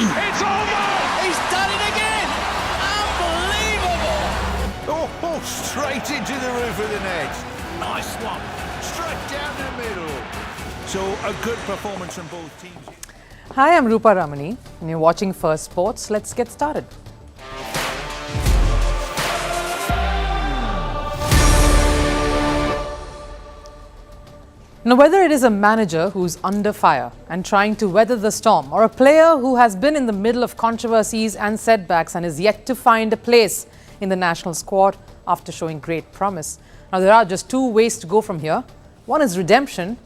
It's over! He's done it again! Unbelievable! Oh, straight into the roof of the net. Nice one. Straight down the middle. So a good performance from both teams. Hi, I'm Rupha Ramani, and you're watching Firstpost. Let's get started. Now, whether it is a manager who's under fire and trying to weather the storm, or a player who has been in the middle of controversies and setbacks and is yet to find a place in the national squad after showing great promise. Now, there are just two ways to go from here. One is redemption,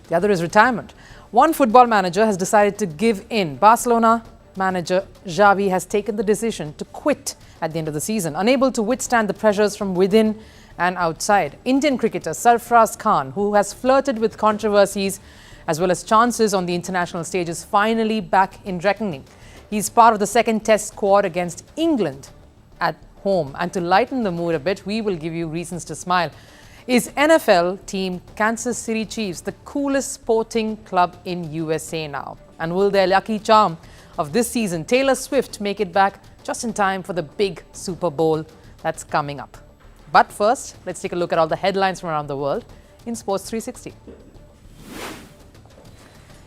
the other is retirement. One football manager has decided to give in. Barcelona manager Xavi has taken the decision to quit at the end of the season, unable to withstand the pressures from within and outside. Indian cricketer Sarfaraz Khan, who has flirted with controversies as well as chances on the international stage, is finally back in reckoning. He's part of the second test squad against England at home. And to lighten the mood a bit, we will give you reasons to smile. Is NFL team Kansas City Chiefs the coolest sporting club in USA now? And will their lucky charm of this season, Taylor Swift, make it back just in time for the big Super Bowl that's coming up? But first, let's take a look at all the headlines from around the world in Sports 360.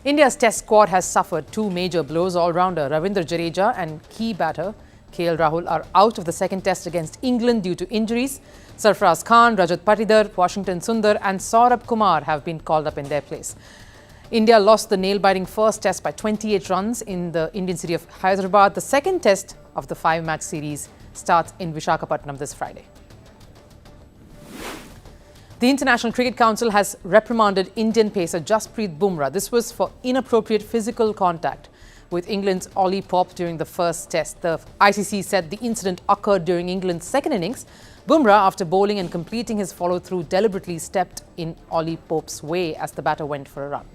India's test squad has suffered two major blows. All-rounder Ravindra Jadeja and key batter KL Rahul are out of the second test against England due to injuries. Sarfaraz Khan, Rajat Patidar, Washington Sundar and Saurabh Kumar have been called up in their place. India lost the nail-biting first test by 28 runs in the Indian city of Hyderabad. The second test of the five-match series starts in Visakhapatnam this Friday. The International Cricket Council has reprimanded Indian pacer Jasprit Bumrah. This was for inappropriate physical contact with England's Ollie Pope during the first test. The ICC said the incident occurred during England's second innings. Bumrah, after bowling and completing his follow-through, deliberately stepped in Ollie Pope's way as the batter went for a run.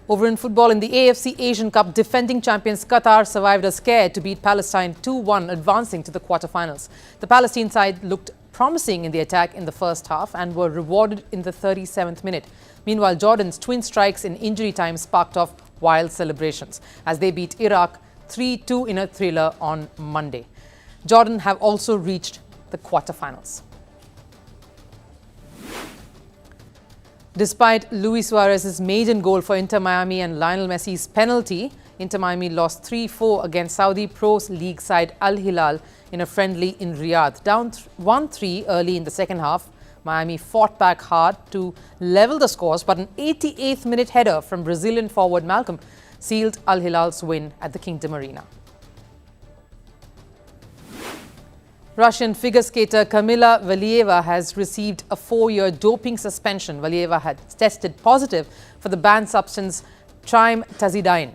Over in football, in the AFC Asian Cup, defending champions Qatar survived a scare to beat Palestine 2-1, advancing to the quarterfinals. The Palestine side looked promising in the attack in the first half and were rewarded in the 37th minute. Meanwhile, Jordan's twin strikes in injury time sparked off wild celebrations as they beat Iraq 3-2 in a thriller on Monday. Jordan have also reached the quarterfinals. Despite Luis Suarez's maiden goal for Inter Miami and Lionel Messi's penalty, Inter Miami lost 3-4 against Saudi Pro League side Al Hilal in a friendly in Riyadh. Down 1-3 early in the second half, Miami fought back hard to level the scores, but an 88th minute header from Brazilian forward Malcolm sealed Al Hilal's win at the Kingdom Arena. Russian figure skater Kamila Valieva has received a 4-year doping suspension. Valieva had tested positive for the banned substance trimethazidine.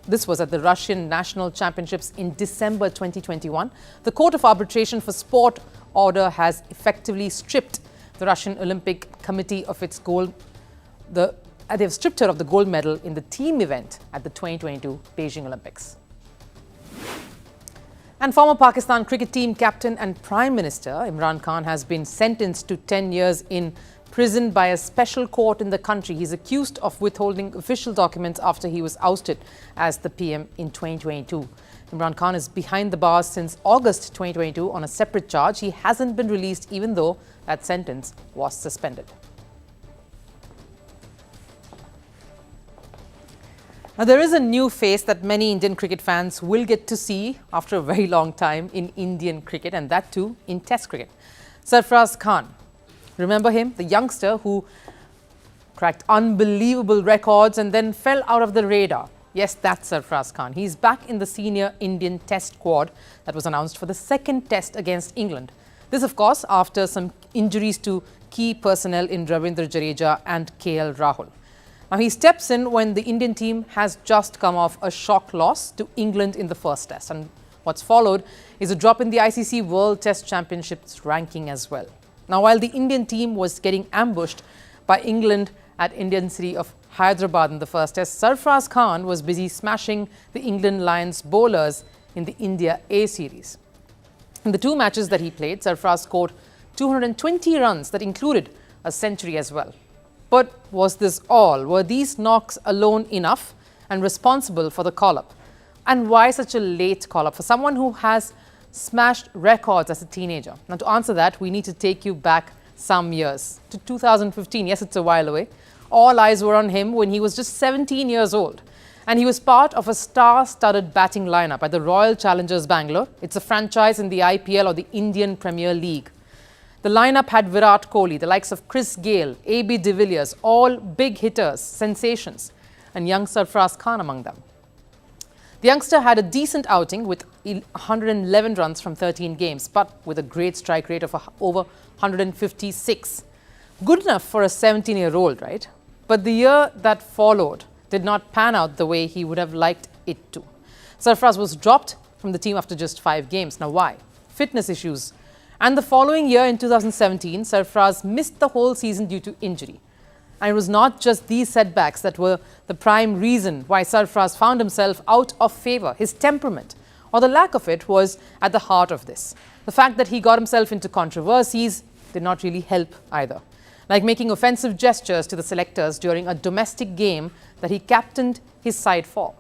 This was at the Russian National Championships in December 2021. The Court of Arbitration for Sport order has effectively stripped the Russian Olympic Committee of its gold. They've stripped her of the gold medal in the team event at the 2022 Beijing Olympics. And former Pakistan cricket team captain and Prime Minister Imran Khan has been sentenced to 10 years in prison by a special court in the country. He's accused of withholding official documents after he was ousted as the PM in 2022. Imran Khan is behind the bars since August 2022 on a separate charge. He hasn't been released even though that sentence was suspended. Now, there is a new face that many Indian cricket fans will get to see after a very long time in Indian cricket, and that too in Test cricket. Sarfaraz Khan. Remember him? The youngster who cracked unbelievable records and then fell out of the radar. Yes, that's Sarfaraz Khan. He's back in the senior Indian Test squad that was announced for the second test against England. This, of course, after some injuries to key personnel in Ravindra Jadeja and KL Rahul. Now, he steps in when the Indian team has just come off a shock loss to England in the first test. And what's followed is a drop in the ICC World Test Championships ranking as well. Now, while the Indian team was getting ambushed by England at Indian city of Hyderabad in the first test, Sarfaraz Khan was busy smashing the England Lions bowlers in the India A series. In the two matches that he played, Sarfaraz scored 220 runs that included a century as well. But was this all? Were these knocks alone enough and responsible for the call-up? And why such a late call-up for someone who has smashed records as a teenager? Now, to answer that, we need to take you back some years to 2015. Yes, it's a while away. All eyes were on him when he was just 17 years old. And he was part of a star-studded batting lineup at the Royal Challengers Bangalore. It's a franchise in the IPL or the Indian Premier League. The lineup had Virat Kohli, the likes of Chris Gayle, AB de Villiers, all big hitters, sensations, and young Sarfaraz Khan among them. The youngster had a decent outing with 111 runs from 13 games, but with a great strike rate of over 156. Good enough for a 17-year-old, right? But the year that followed did not pan out the way he would have liked it to. Sarfaraz was dropped from the team after just 5 games. Now why? Fitness issues. And the following year in 2017, Sarfaraz missed the whole season due to injury. And it was not just these setbacks that were the prime reason why Sarfaraz found himself out of favour. His temperament, or the lack of it, was at the heart of this. The fact that he got himself into controversies did not really help either, like making offensive gestures to the selectors during a domestic game that he captained his side for.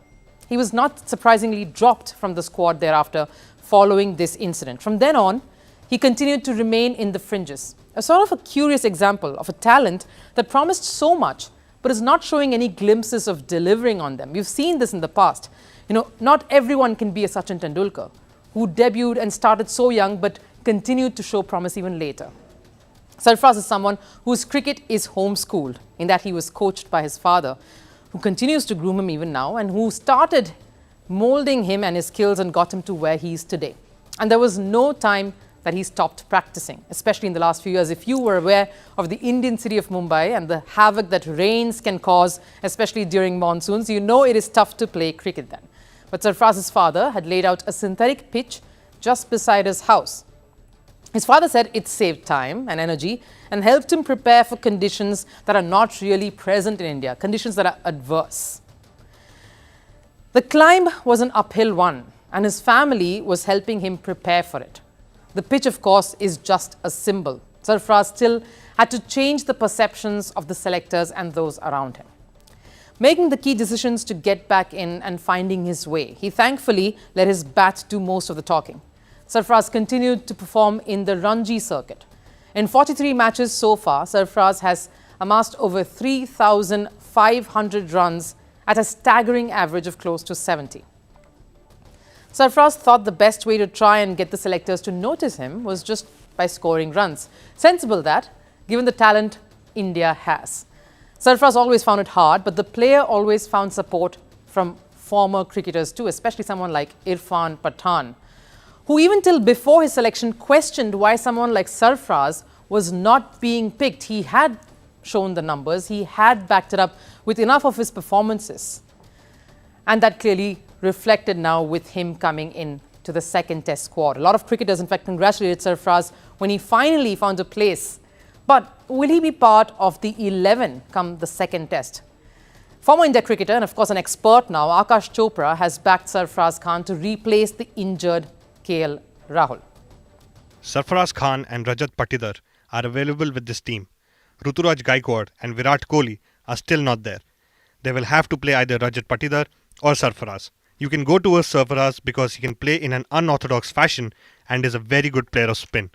He was not surprisingly dropped from the squad thereafter following this incident. From then on, he continued to remain in the fringes. A sort of a curious example of a talent that promised so much but is not showing any glimpses of delivering on them. We've seen this in the past. Not everyone can be a Sachin Tendulkar, who debuted and started so young but continued to show promise even later. Sarfaraz is someone whose cricket is homeschooled, in that he was coached by his father, who continues to groom him even now and who started molding him and his skills and got him to where he is today. And there was no time that he stopped practicing, especially in the last few years. If you were aware of the Indian city of Mumbai and the havoc that rains can cause, especially during monsoons, you know it is tough to play cricket then. But Sarfaraz's father had laid out a synthetic pitch just beside his house. His father said it saved time and energy and helped him prepare for conditions that are not really present in India, conditions that are adverse. The climb was an uphill one, and his family was helping him prepare for it. The pitch, of course, is just a symbol. Sarfaraz still had to change the perceptions of the selectors and those around him, making the key decisions to get back in and finding his way. He thankfully let his bat do most of the talking. Sarfaraz continued to perform in the Ranji circuit. In 43 matches so far, Sarfaraz has amassed over 3,500 runs at a staggering average of close to 70. Sarfaraz thought the best way to try and get the selectors to notice him was just by scoring runs. Sensible that, given the talent India has. Sarfaraz always found it hard, but the player always found support from former cricketers too, especially someone like Irfan Pathan, who even till before his selection questioned why someone like Sarfaraz was not being picked. He had shown the numbers, he had backed it up with enough of his performances. And that clearly reflected now with him coming in to the second test squad. A lot of cricketers, in fact, congratulated Sarfaraz when he finally found a place. But will he be part of the 11 come the second test? Former India cricketer and of course an expert now, Akash Chopra, has backed Sarfaraz Khan to replace the injured KL Rahul. Sarfaraz Khan and Rajat Patidar are available with this team. Ruturaj Gaikwad and Virat Kohli are still not there. They will have to play either Rajat Patidar or Sarfaraz. You can go towards Sarfaraz because he can play in an unorthodox fashion and is a very good player of spin.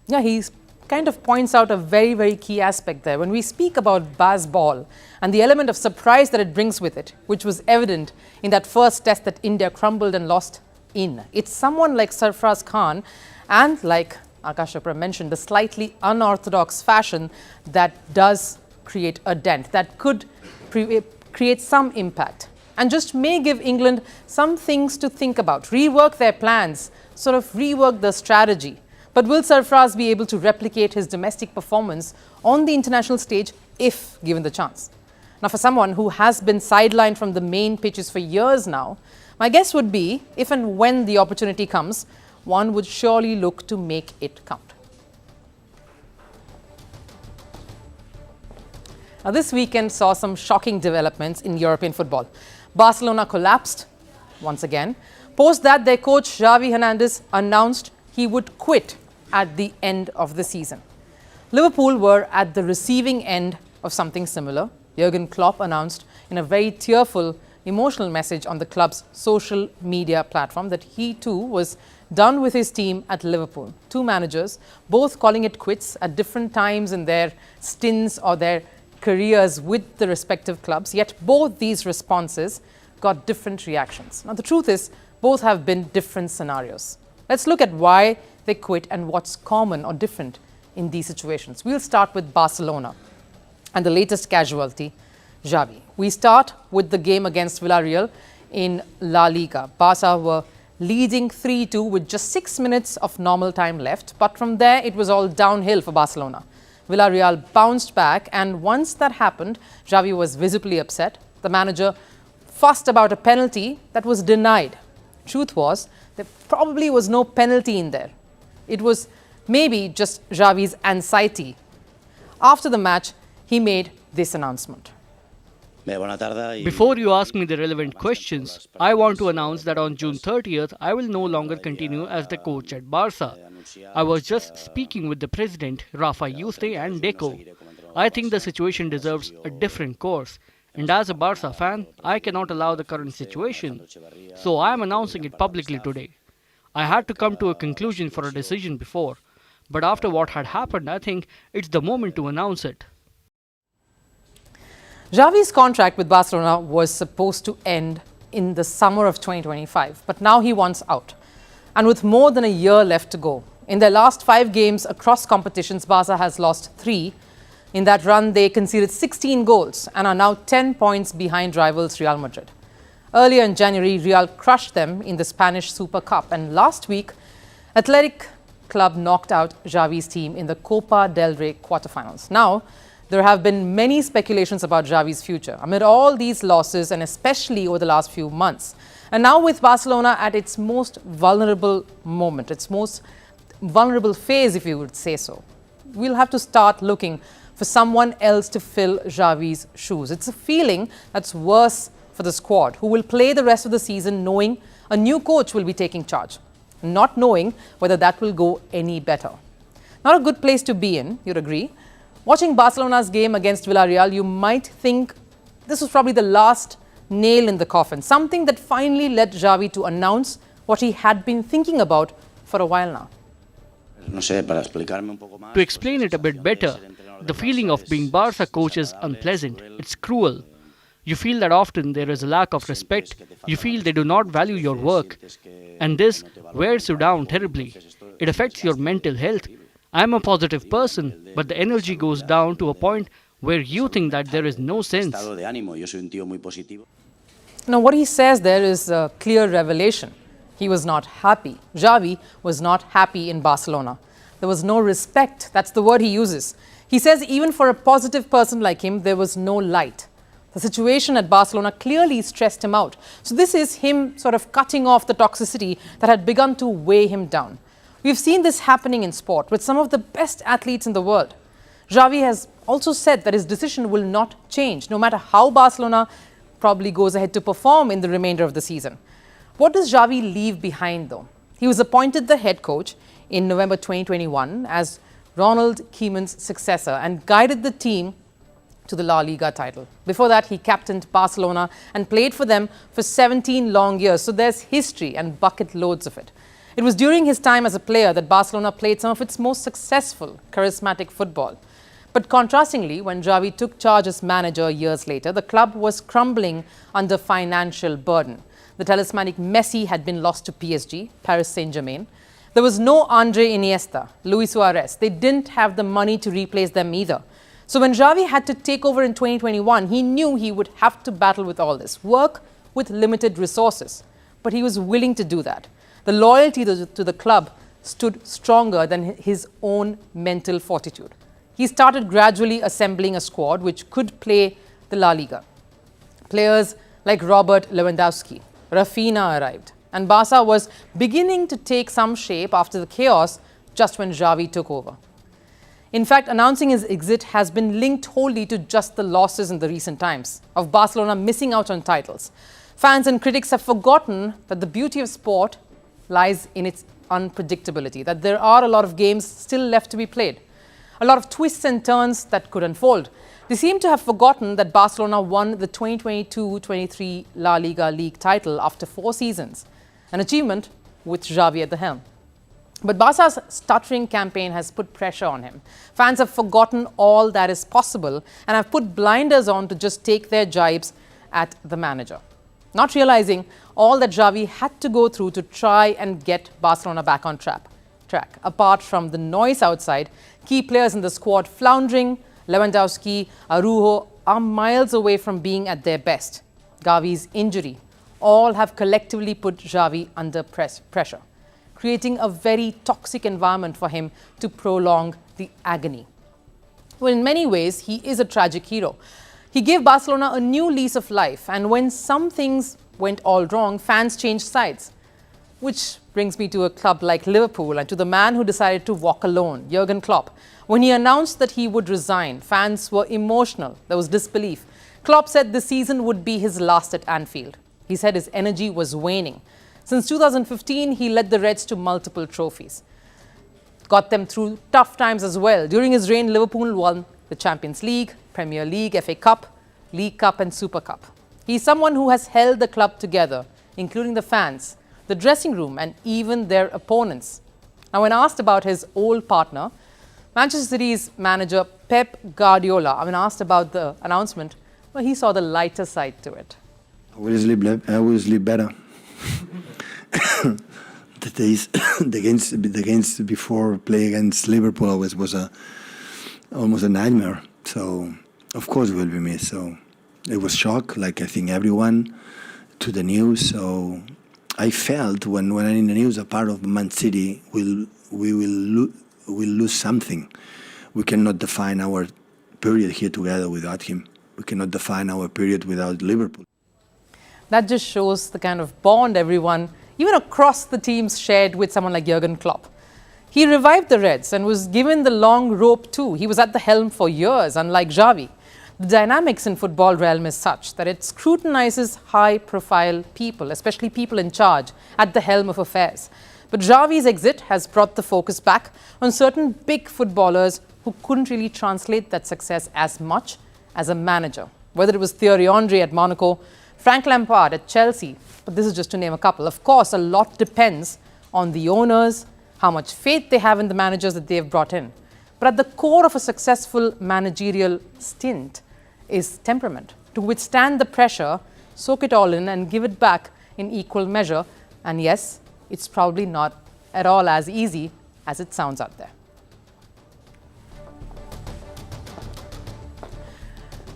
Yeah, he kind of points out a very, very key aspect there. When we speak about Baz ball and the element of surprise that it brings with it, which was evident in that first test that India crumbled and lost in, it's someone like Sarfaraz Khan and, like Akash Chopra mentioned, the slightly unorthodox fashion that does create a dent, that could create some impact and just may give England some things to think about, rework their plans, sort of rework the strategy. But will Sarfaraz be able to replicate his domestic performance on the international stage if given the chance? Now, for someone who has been sidelined from the main pitches for years now, my guess would be, if and when the opportunity comes, one would surely look to make it count. Now, this weekend saw some shocking developments in European football. Barcelona collapsed once again. Post that, their coach Xavi Hernandez announced he would quit at the end of the season. Liverpool were at the receiving end of something similar. Jurgen Klopp announced in a very tearful, emotional message on the club's social media platform that he too was done with his team at Liverpool. Two managers, both calling it quits at different times in their stints or their careers with the respective clubs, yet both these responses got different reactions. Now, the truth is, both have been different scenarios. Let's look at why they quit and what's common or different in these situations. We'll start with Barcelona and the latest casualty, Xavi. We start with the game against Villarreal in La Liga. Barca were leading 3-2 with just 6 minutes of normal time left, but from there it was all downhill for Barcelona. Villarreal bounced back, and once that happened, Xavi was visibly upset. The manager fussed about a penalty that was denied. Truth was, there probably was no penalty in there. It was maybe just Xavi's anxiety. After the match, he made this announcement. Before you ask me the relevant questions, I want to announce that on June 30th, I will no longer continue as the coach at Barca. I was just speaking with the president, Rafa Yuste and Deco. I think the situation deserves a different course. And as a Barca fan, I cannot allow the current situation. So I am announcing it publicly today. I had to come to a conclusion for a decision before. But after what had happened, I think it's the moment to announce it. Xavi's contract with Barcelona was supposed to end in the summer of 2025, but now he wants out. And with more than a year left to go, in their last 5 games across competitions, Barca has lost 3. In that run, they conceded 16 goals and are now 10 points behind rivals Real Madrid. Earlier in January, Real crushed them in the Spanish Super Cup, and last week, Athletic Club knocked out Xavi's team in the Copa del Rey quarterfinals. Now, there have been many speculations about Xavi's future amid all these losses, and especially over the last few months. And now with Barcelona at its most vulnerable moment, its most vulnerable phase, if you would say so, we'll have to start looking for someone else to fill Xavi's shoes. It's a feeling that's worse for the squad, who will play the rest of the season knowing a new coach will be taking charge, not knowing whether that will go any better. Not a good place to be in, you'd agree. Watching Barcelona's game against Villarreal, you might think this was probably the last nail in the coffin, something that finally led Xavi to announce what he had been thinking about for a while now. To explain it a bit better, the feeling of being Barca coach is unpleasant. It's cruel. You feel that often there is a lack of respect. You feel they do not value your work. And this wears you down terribly. It affects your mental health. I'm a positive person, but the energy goes down to a point where you think that there is no sense. Now, what he says there is a clear revelation. He was not happy. Xavi was not happy in Barcelona. There was no respect. That's the word he uses. He says even for a positive person like him, there was no light. The situation at Barcelona clearly stressed him out. So this is him sort of cutting off the toxicity that had begun to weigh him down. We've seen this happening in sport with some of the best athletes in the world. Xavi has also said that his decision will not change, no matter how Barcelona probably goes ahead to perform in the remainder of the season. What does Xavi leave behind, though? He was appointed the head coach in November 2021 as Ronald Koeman's successor and guided the team to the La Liga title. Before that, he captained Barcelona and played for them for 17 long years. So there's history and bucket loads of it. It was during his time as a player that Barcelona played some of its most successful, charismatic football. But contrastingly, when Xavi took charge as manager years later, the club was crumbling under financial burden. The talismanic Messi had been lost to PSG, Paris Saint-Germain. There was no Andre Iniesta, Luis Suarez. They didn't have the money to replace them either. So when Xavi had to take over in 2021, he knew he would have to battle with all this, work with limited resources. But he was willing to do that. The loyalty to the club stood stronger than his own mental fortitude. He started gradually assembling a squad which could play the La Liga. Players like Robert Lewandowski, Rafinha arrived, and Barca was beginning to take some shape after the chaos just when Xavi took over. In fact, announcing his exit has been linked wholly to just the losses in the recent times of Barcelona missing out on titles. Fans and critics have forgotten that the beauty of sport lies in its unpredictability, that there are a lot of games still left to be played. A lot of twists and turns that could unfold. They seem to have forgotten that Barcelona won the 2022-23 La Liga league title after 4 seasons, an achievement with Xavi at the helm. But Barca's stuttering campaign has put pressure on him. Fans have forgotten all that is possible and have put blinders on to just take their jibes at the manager, not realizing all that Xavi had to go through to try and get Barcelona back on track. Apart from the noise outside, key players in the squad floundering, Lewandowski, Araujo are miles away from being at their best. Gavi's injury, all have collectively put Xavi under pressure, creating a very toxic environment for him to prolong the agony. Well, in many ways, he is a tragic hero. He gave Barcelona a new lease of life, and when some things went all wrong, fans changed sides. Which brings me to a club like Liverpool and to the man who decided to walk alone, Jurgen Klopp. When he announced that he would resign, fans were emotional. There was disbelief. Klopp said the season would be his last at Anfield. He said his energy was waning. Since 2015, he led the Reds to multiple trophies. Got them through tough times as well. During his reign, Liverpool won the Champions League, Premier League, FA Cup, League Cup and Super Cup. He's someone who has held the club together, including the fans, the dressing room and even their opponents. Now, when asked about his old partner, Manchester City's manager Pep Guardiola, when asked about the announcement, well, he saw the lighter side to it. I will sleep better. The days, the games before play against Liverpool always was almost a nightmare. So, of course, it will be missed. So, it was shock, like I think everyone, to the news. So, I felt when I'm in the news, a part of Man City will lose something. We cannot define our period here together without him. We cannot define our period without Liverpool. That just shows the kind of bond everyone, even across the teams, shared with someone like Jurgen Klopp. He revived the Reds and was given the long rope too. He was at the helm for years, unlike Xavi. The dynamics in football realm is such that it scrutinizes high-profile people, especially people in charge, at the helm of affairs. But Xavi's exit has brought the focus back on certain big footballers who couldn't really translate that success as much as a manager. Whether it was Thierry Henry at Monaco, Frank Lampard at Chelsea, but this is just to name a couple. Of course, a lot depends on the owners, how much faith they have in the managers that they've brought in. But at the core of a successful managerial stint is temperament. To withstand the pressure, soak it all in and give it back in equal measure. And yes, it's probably not at all as easy as it sounds out there.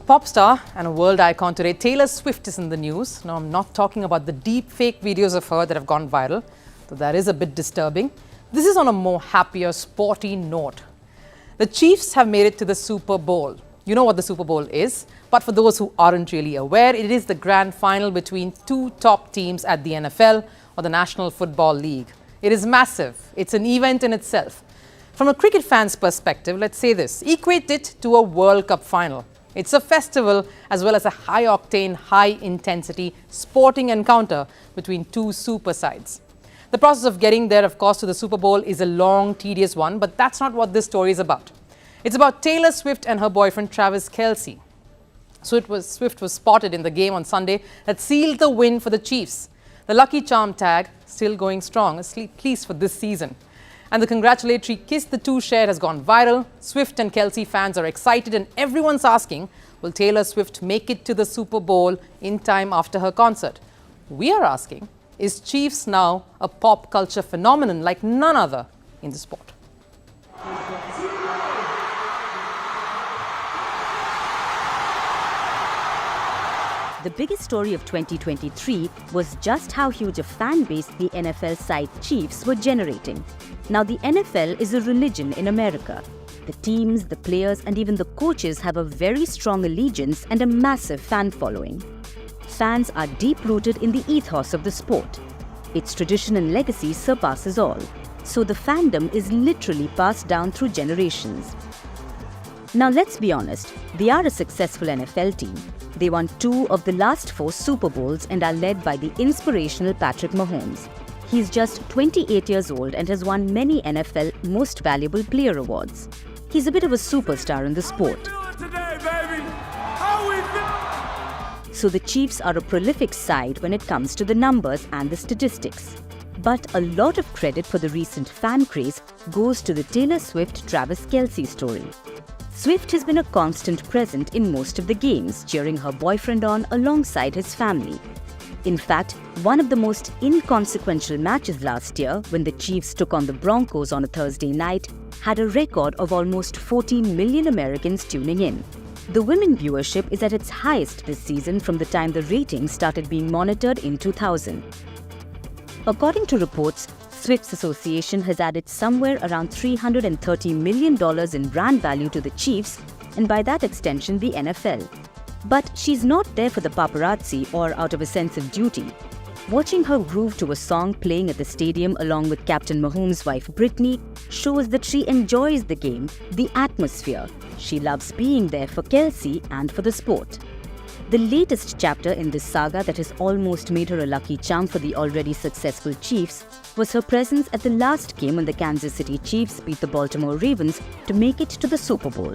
Pop star and a world icon today, Taylor Swift is in the news. Now, I'm not talking about the deep fake videos of her that have gone viral, though that is a bit disturbing. This is on a more happier, sporty note. The Chiefs have made it to the Super Bowl. You know what the Super Bowl is, but for those who aren't really aware, it is the grand final between two top teams at the NFL or the National Football League. It is massive. It's an event in itself. From a cricket fan's perspective, let's say this, equate it to a World Cup final. It's a festival as well as a high-octane, high-intensity sporting encounter between two super sides. The process of getting there, of course, to the Super Bowl is a long, tedious one, but that's not what this story is about. It's about Taylor Swift and her boyfriend, Travis Kelce. Swift was spotted in the game on Sunday that sealed the win for the Chiefs. The Lucky Charm tag still going strong, at least for this season. And the congratulatory kiss the two shared has gone viral. Swift and Kelce fans are excited and everyone's asking, will Taylor Swift make it to the Super Bowl in time after her concert? We are asking, is Chiefs now a pop culture phenomenon like none other in the sport? The biggest story of 2023 was just how huge a fan base the NFL side Chiefs were generating. Now, the NFL is a religion in America. The teams, the players, and even the coaches have a very strong allegiance and a massive fan following. Fans are deep-rooted in the ethos of the sport. Its tradition and legacy surpasses all. So the fandom is literally passed down through generations. Now, let's be honest, they are a successful NFL team. They won 2 of the last 4 Super Bowls and are led by the inspirational Patrick Mahomes. He's just 28 years old and has won many NFL Most Valuable Player awards. He's a bit of a superstar in the sport. So the Chiefs are a prolific side when it comes to the numbers and the statistics. But a lot of credit for the recent fan craze goes to the Taylor Swift-Travis Kelce story. Swift has been a constant present in most of the games, cheering her boyfriend on alongside his family. In fact, one of the most inconsequential matches last year, when the Chiefs took on the Broncos on a Thursday night, had a record of almost 14 million Americans tuning in. The women viewership is at its highest this season from the time the ratings started being monitored in 2000. According to reports, Swift's association has added somewhere around $330 million in brand value to the Chiefs, and by that extension the NFL. But she's not there for the paparazzi or out of a sense of duty. Watching her groove to a song playing at the stadium along with Captain Mahomes' wife Brittany shows that she enjoys the game, the atmosphere. She loves being there for Kelce and for the sport. The latest chapter in this saga that has almost made her a lucky charm for the already successful Chiefs was her presence at the last game when the Kansas City Chiefs beat the Baltimore Ravens to make it to the Super Bowl.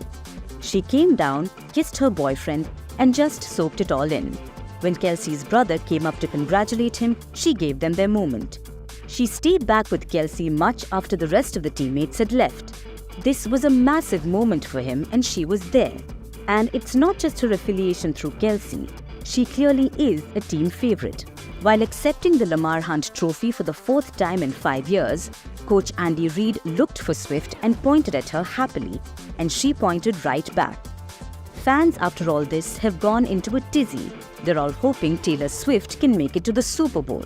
She came down, kissed her boyfriend, and just soaked it all in. When Kelce's brother came up to congratulate him, she gave them their moment. She stayed back with Kelce much after the rest of the teammates had left. This was a massive moment for him, and she was there. And it's not just her affiliation through Kelce. She clearly is a team favourite. While accepting the Lamar Hunt Trophy for the 4th time in 5 years, Coach Andy Reid looked for Swift and pointed at her happily, and she pointed right back. Fans, after all this, have gone into a tizzy. They're all hoping Taylor Swift can make it to the Super Bowl.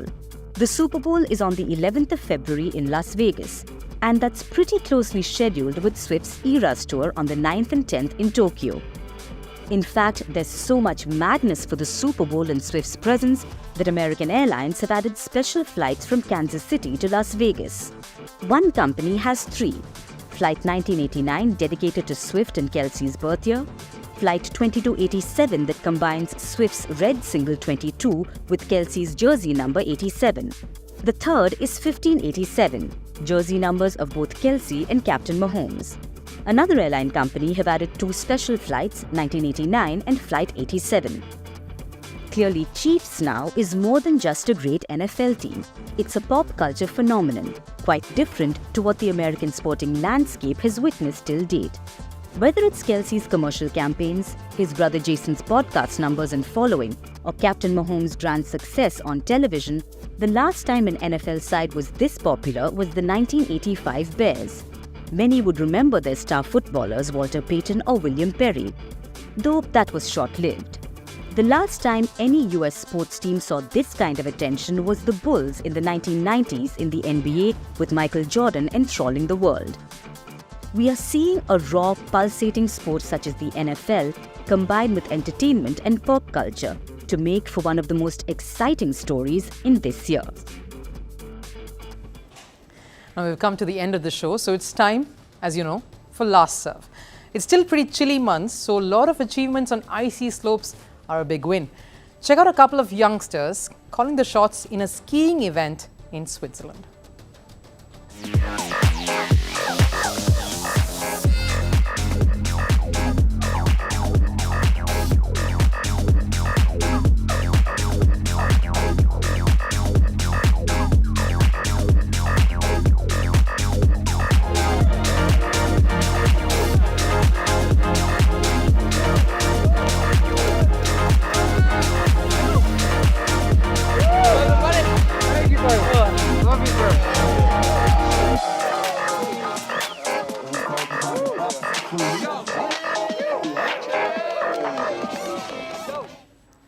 The Super Bowl is on the 11th of February in Las Vegas, and that's pretty closely scheduled with Swift's Eras Tour on the 9th and 10th in Tokyo. In fact, there's so much madness for the Super Bowl and Swift's presence that American Airlines have added special flights from Kansas City to Las Vegas. One company has 3. Flight 1989 dedicated to Swift and Kelce's birth year, Flight 2287 that combines Swift's red single 22 with Kelce's jersey number 87. The third is 1587, jersey numbers of both Kelce and Captain Mahomes. Another airline company have added 2 special flights, 1989 and Flight 87. Clearly, Chiefs now is more than just a great NFL team. It's a pop culture phenomenon, quite different to what the American sporting landscape has witnessed till date. Whether it's Kelce's commercial campaigns, his brother Jason's podcast numbers and following, or Captain Mahomes' grand success on television, the last time an NFL side was this popular was the 1985 Bears. Many would remember their star footballers Walter Payton or William Perry, though that was short-lived. The last time any US sports team saw this kind of attention was the Bulls in the 1990s in the NBA with Michael Jordan enthralling the world. We are seeing a raw, pulsating sport such as the NFL combined with entertainment and pop culture to make for one of the most exciting stories in this year. Now we've come to the end of the show, so it's time, as you know, for Last Serve. It's still pretty chilly months, so a lot of achievements on icy slopes are a big win. Check out a couple of youngsters calling the shots in a skiing event in Switzerland.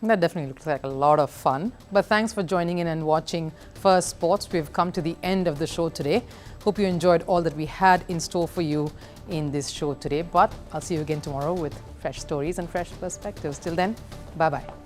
That definitely looks like a lot of fun. But thanks for joining in and watching Firstpost. We've come to the end of the show today. Hope you enjoyed all that we had in store for you in this show today. But I'll see you again tomorrow with fresh stories and fresh perspectives. Till then, bye-bye.